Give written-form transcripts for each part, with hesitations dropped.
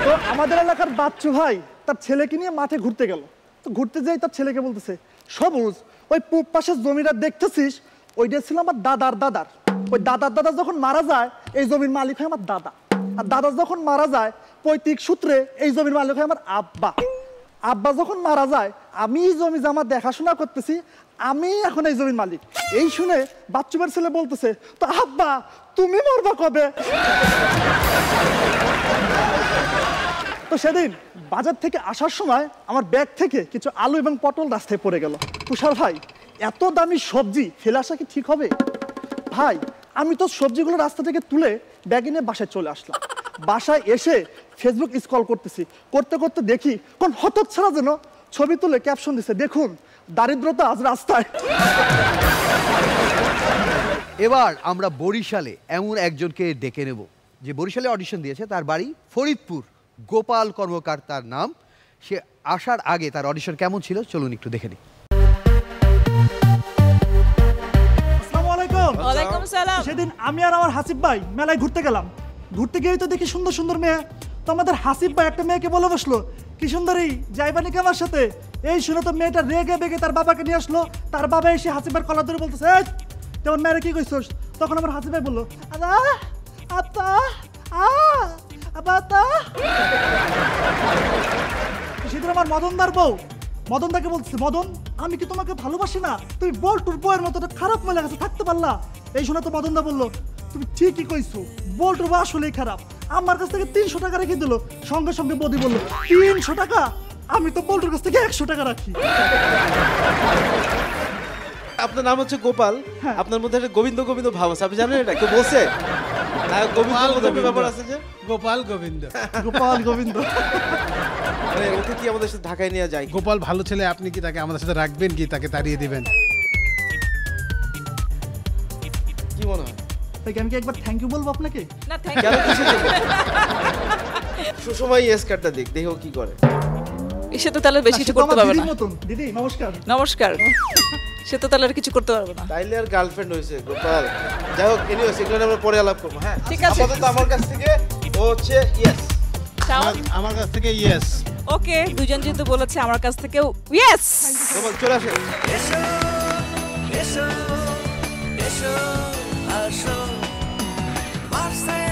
তো আমাদের এলাকার বাচ্চু ভাই তার ছেলেকে নিয়ে মাঠে ঘুরতে গেল। তো ঘুরতে যাই তার ছেলেকে বলতেছে, সবুজ ওই পূব পাশের জমিটা দেখতেছিস, ওইটা ছিল আমার দাদার দাদার। ওই দাদার দাদা যখন মারা যায় এই জমির মালিক হয় আমার দাদা, আর দাদা যখন মারা যায় পৈতৃক সূত্রে এই জমির মালিক হয় আমার আব্বা। আব্বা যখন মারা যায় আমি এই জমি জামা দেখাশোনা করতেছি, আমি এখন এই জমির মালিক। এই শুনে বাচ্চুবার ছেলে বলতেছে, তো আব্বা তুমি মরবা কবে? তো সেদিন বাজার থেকে আসার সময় আমার ব্যাগ থেকে কিছু আলু এবং পটল রাস্তায় পড়ে গেল। তুষার ভাই, এত দামি সবজি ফেলে আসা কি ঠিক হবে? ভাই আমি তো সবজিগুলো রাস্তা থেকে তুলে ব্যাগে নিয়ে বাসায় চলে আসলাম। বাসায় এসে ফেসবুক স্ক্রল করতেছি, করতে করতে দেখি কোন হতচ্ছাড়া যেন ছবি তুলে ক্যাপশন দিছে, দেখুন দারিদ্রতা আজ রাস্তায়। এবার আমরা বরিশালে এমন একজনকে ডেকে নেব যে বরিশালে অডিশন দিয়েছে, তার বাড়ি ফরিদপুর, গোপাল কর্মকার তার নাম। সে আসার আগে তার অডিশন কেমন ছিল চলুন একটু দেখে নিই। সেদিন আমি আর আমার হাসিব ভাই মেলায় ঘুরতে গেলাম। ঘুরতে গিয়েই তো দেখি সুন্দর সুন্দর মেয়ে। তো আমাদের হাসিব ভাই একটা মেয়েকে বলে বসলো, কি সুন্দরী যাইবানি কে আমার সাথে? এই শুনে তো মেয়েটা রেগে বেগে তার বাবাকে নিয়ে আসলো। তার বাবা এসে হাসিব ভাইয়ের কলার ধরে বলতেছে, তেমন মেয়েরা কি কইছস? তখন আমার হাসিব ভাই বললো, সেদিন আমার মদনদার বউ মদনদাকে বলতেছে, মদন আমি কি তোমাকে ভালোবাসি না? তুমি বল্টুর বউয়ের মতো খারাপ মহিলা কাছে থাকতে পারলা? এই শুনে তো মদনদা বললো, তুমি ঠিকই কইছো, বল্টুর বউ আসলেই খারাপ। আমার কাছ থেকে 300 টাকা রেখে দিল। সঙ্গে সঙ্গে বৌদি বললো, 300 টাকা? আমি তো বল্টুর কাছ থেকে 100 টাকা রাখি। আপনার নাম হচ্ছে গোপাল, আপনার মধ্যে একটা গোবিন্দ গোবিন্দ ভাব আছে, আপনি জানেন এটা? কেউ বলছে গোবিন্দ ব্যাপার আছে যে গোপাল গোবিন্দ গোপাল গোবিন্দ অতিথি আমাদের সাথে ঢাকায় নিয়ে যায়। গোপাল ভালো ছেলে, আপনি কি তাকে আমাদের সাথে রাখবেন কি তাকে তাড়িয়ে দিবেন? কি মনে হয়? আমি কি একবার থ্যাংক ইউ বলবো আপনাকে? না থ্যাংক কেন কিছু সুসময় এস কার্ডটা দেখ, দেখো কি করে। সে তো তাহলে বেশি কিছু করতে পারবে না। দিদি নমস্কার। নমস্কার। সে তো তাহলে আর কিছু করতে পারবে না। তাইলে আর গার্লফ্রেন্ড হইছে গোপাল। যাই হোক, এনিওয়ে সেগুলো আমরা পরে আলাপ করব। হ্যাঁ ঠিক আছে। আপাতত আমার কাছ থেকে ও হচ্ছে ইয়েস। আমার কাছ থেকে ইয়েস। ওকে, দুজন যেহেতু বলেছে আমার কাছ থেকেও ইয়েস। গোপাল চলে আসে। এসো এসো এসো আসো মাসে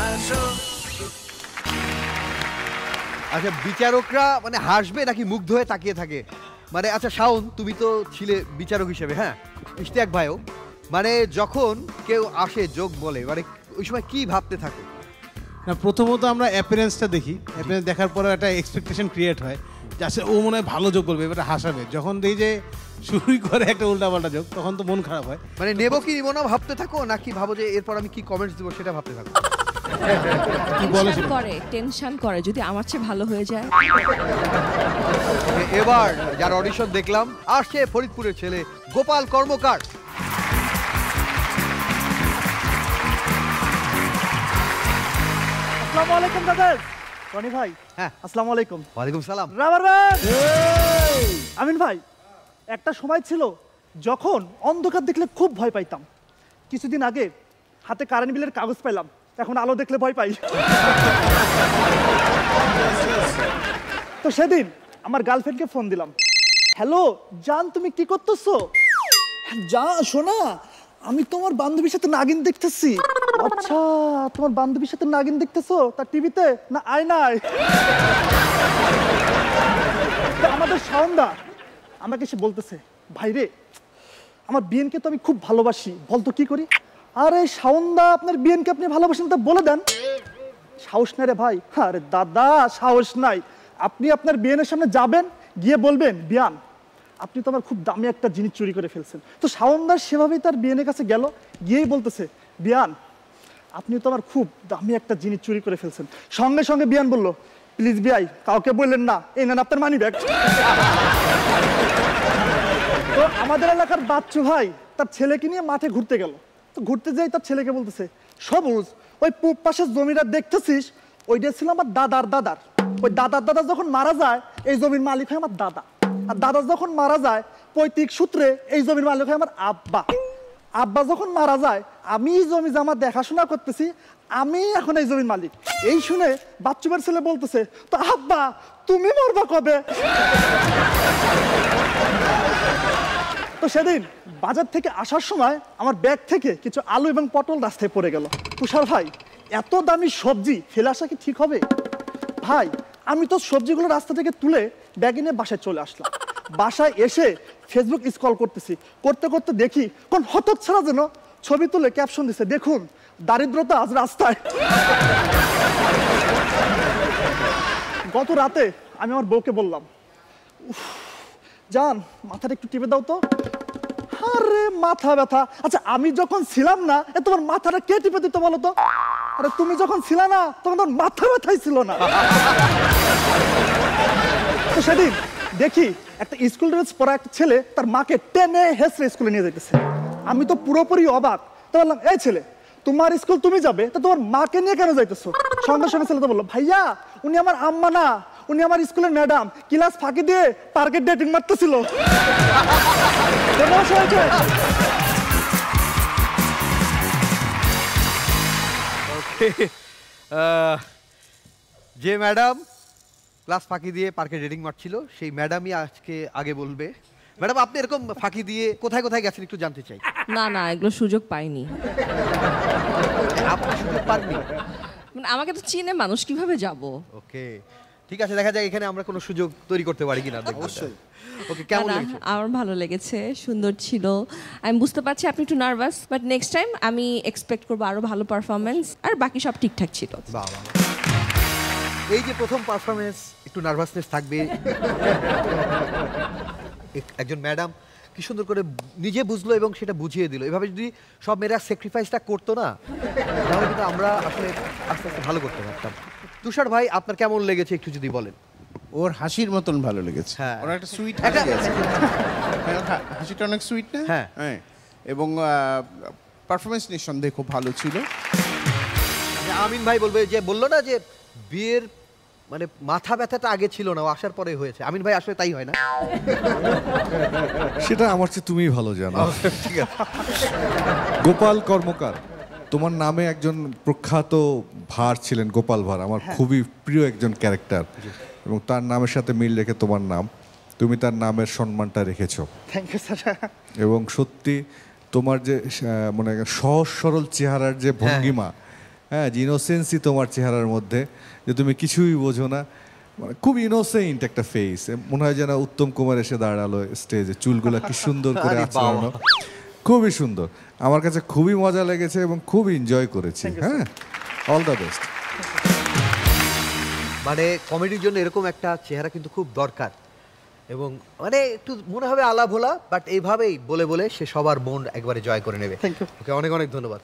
আসো। আচ্ছা, বিচারকরা মানে হাসবে নাকি মুগ্ধ হয়ে তাকিয়ে থাকে? মানে আচ্ছা শাওন, তুমি তো ছিলে বিচারক হিসেবে, হ্যাঁ ইশতিয়াক ভাইও, মানে যখন কেউ আসে যোগ বলে মানে ওই সময় কি ভাবতে থাকো? না, প্রথমত আমরা অ্যাপিয়ারেন্সটা দেখি, অ্যাপিয়ারেন্স দেখার পরে একটা এক্সপেকটেশন ক্রিয়েট হয় যে আসলে ও মনে হয় ভালো যোগ বলবে, এবার হাসাবে। যখন দেখি যে শুরুই করে একটা উল্টাপাল্টা যোগ, তখন তো মন খারাপ হয়। মানে নেবো কি নিবো না ভাবতে থাকো, নাকি ভাবো যে এরপর আমি কি কমেন্টস দেবো সেটা ভাবতে থাকো? টেনশন করে যদি আমার চেয়ে ভালো হয়ে যায়। এবার যার অডিশন দেখলাম আসছে ফরিদপুরের ছেলে গোপাল কর্মকার। আসসালামু আলাইকুম দাদা। রনি ভাই। হ্যাঁ আসসালামু আলাইকুম। ওয়ালাইকুম সালাম। রাবার ভাই। আমিন ভাই, একটা সময় ছিল যখন অন্ধকার দেখলে খুব ভয় পাইতাম। কিছুদিন আগে হাতে কারেন্ট বিলের কাগজ পেলাম, এখন আলো দেখলে ভয় পাই। তো সেদিন আমার গার্লফ্রেন্ডকে ফোন দিলাম, হ্যালো জান তুমি কি করতেছো? যা শোনা, আমি তোমার বান্ধবীর সাথে নাগিন দেখতেছি। আচ্ছা, তোমার বান্ধবীর সাথে নাগিন দেখতেছো? তার টিভিতে না আয়নায়? আমাদের শাওনদা আমাকে সে বলতেছে, ভাইরে আমার বিয়েনকে তো আমি খুব ভালোবাসি, বলতো কি করি? আরে শাওনদা আপনার বিয়েনকে আপনি ভালোবাসেন তা বলে দেন। সাহস নাই রে ভাই। আরে দাদা সাহস নাই। আপনি আপনার বিয়েনের সামনে যাবেন, গিয়ে বলবেন, বিয়ান আপনি তো আমার খুব দামি একটা জিনিস চুরি করে ফেলছেন। তো শাওনদার সেভাবেই তার বিয়েনের কাছে গেল, গিয়েই বলতেছে, বিয়ান আপনি তো আমার খুব দামি একটা জিনিস চুরি করে ফেলছেন। সঙ্গে সঙ্গে বিয়ান বলল, প্লিজ বিয়াই কাউকে বললেন না, এই নেন আপনার মানি ব্যাগ। তো আমাদের এলাকার বাচ্চু ভাই তার ছেলেকে নিয়ে মাঠে ঘুরতে গেল। তো ঘুরতে যাই তার ছেলেকে বলতেছে, সবুজ ওই পূব পাশের জমিটা দেখতেছিস, ওইটা ছিল আমার দাদার দাদার। ওই দাদার দাদা যখন মারা যায় এই জমির মালিক হয় আমার দাদা, আর দাদা যখন মারা যায় পৈতৃক সূত্রে এই জমির মালিক হয় আমার আব্বা। আব্বা যখন মারা যায় আমি জমি জামা দেখাশোনা করতেছি, আমি এখন এই জমির মালিক। এই শুনে বাচ্চুবার ছেলে বলতেছে, তো আব্বা তুমি মরবা কবে? তো সেদিন বাজার থেকে আসার সময় আমার ব্যাগ থেকে কিছু আলু এবং পটল রাস্তায় পড়ে গেল। তুষার ভাই, এত দামি সবজি ফেলে আসা কি ঠিক হবে? ভাই আমি তো সবজিগুলো রাস্তা থেকে তুলে ব্যাগে নিয়ে বাসায় চলে আসলাম। বাসায় এসে ফেসবুক স্ক্রল করতেছি, করতে করতে দেখি কোন হতচ্ছাড়া যেন ছবি তুলে ক্যাপশন দিছে, দেখুন দারিদ্রতা আজ রাস্তায়। গত রাতে আমি আমার বউকে বললাম, জান মাথাটা একটু টিপে দাও তো। আরে মাথা ব্যথা। আচ্ছা আমি যখন ছিলাম না তোমার মাথাটা কে টিপে দিত বলো তো? আরে তুমি যখন ছিল না তখন তোমার মাথা ব্যথাই ছিল না। তো সেদিন দেখি একটা স্কুল ড্রেস পরা একটা ছেলে তার মাকে টেনে হেসড়ে স্কুলে নিয়ে যেতেছে। আমি তো পুরোপুরি অবাক। তো বললাম, এই ছেলে তোমার স্কুল তুমি যাবে, তা তোমার মাকে নিয়ে কেন যাইতেছো? সঙ্গে সঙ্গে ছেলে তো বললো, ভাইয়া উনি আমার আম্মা না, উনি আমার স্কুলের ম্যাডাম, ক্লাস ফাঁকি দিয়ে পার্কে ডেটিং মারতেছিল। যে ম্যাডাম ক্লাস ফাঁকি দিয়ে পার্কে ডেটিং মারছিল সেই ম্যাডামই আজকে আগে বলবে। ম্যাডাম আপনি এরকম ফাঁকি দিয়ে কোথায় কোথায় গেছেন একটু জানতে চাই। না না, এগুলো সুযোগ পাইনি। আপনি সুযোগ পাননি? মানে আমাকে তো চিনে মানুষ, কিভাবে যাব? ওকে ঠিক আছে, দেখা যাক এখানে আমরা কোনো সুযোগ তৈরি করতে পারি কিনা। অবশ্যই। ওকে কেমন না, লেগেছে? আমার ভালো লেগেছে, সুন্দর ছিল। আমি বুঝতে পারছি আপনি একটু নার্ভাস, বাট নেক্সট টাইম আমি এক্সপেক্ট করবো আরো ভালো পারফরমেন্স। আর বাকি সব ঠিকঠাক ছিল। বাহ বাহ। এই যে প্রথম পারফরমেন্স একটু নার্ভাসনেস থাকবে। একজন ম্যাডাম কি সুন্দর করে নিজে বুঝলো এবং সেটা বুঝিয়ে দিল। এভাবে যদি সব মেয়েরা স্যাক্রিফাইসটা করতো না তাহলে কিন্তু আমরা আসলে আস্তে আস্তে ভালো করতে পারতাম। তুষার ভাই আপনার কেমন লেগেছে একটু যদি বলেন। ওর হাসির মতন ভালো লেগেছে। হ্যাঁ। ওর একটা সুইট একটা- হাসি আছে। হ্যাঁ, ওর হাসিটা অনেক সুইট না? হ্যাঁ। হ্যাঁ। এবং পারফরমেন্স নিঃসন্দেহে খুব ভালো ছিল। আমিন ভাই বলবে যে বললো না যে বিয়ের মানে মাথা ব্যথাটা আগে ছিল না, ও আসার পরে হয়েছে। আমিন ভাই আসলে তাই হয় না? সেটা আমার চেয়ে তুমিই ভালো জানো। ঠিক আছে। গোপাল কর্মকার, তোমার নামে একজন প্রখ্যাত ভার ছিলেন গোপাল ভার, আমার খুবই প্রিয় একজন ক্যারেক্টার, এবং তার নামের সাথে মিল রেখে তোমার নাম, তুমি তার নামের সম্মানটা রেখেছো। Thank you sir. এবং সত্যি তোমার যে মানে সহজ সরল চেহারার যে ভঙ্গিমা, হ্যাঁ, যে ইনোসেন্সই তোমার চেহারার মধ্যে, যে তুমি কিছুই বোঝো না, মানে খুব ইনোসেন্ট একটা ফেস। মনে হয় যেন উত্তম কুমার এসে দাঁড়ালো স্টেজে, চুলগুলো কি সুন্দর করে আরে আঁচড়ানো, খুবই সুন্দর। আমার কাছে খুবই মজা লেগেছে এবং খুব এনজয় করেছি। হ্যাঁ, অল দ্য বেস্ট। মানে কমেডির জন্য এরকম একটা চেহারা কিন্তু খুব দরকার, এবং মানে একটু মনে হবে আলা ভোলা, বাট এইভাবেই বলে বলে সে সবার মন একবারে জয় করে নেবে। Thank you. ওকে অনেক অনেক ধন্যবাদ।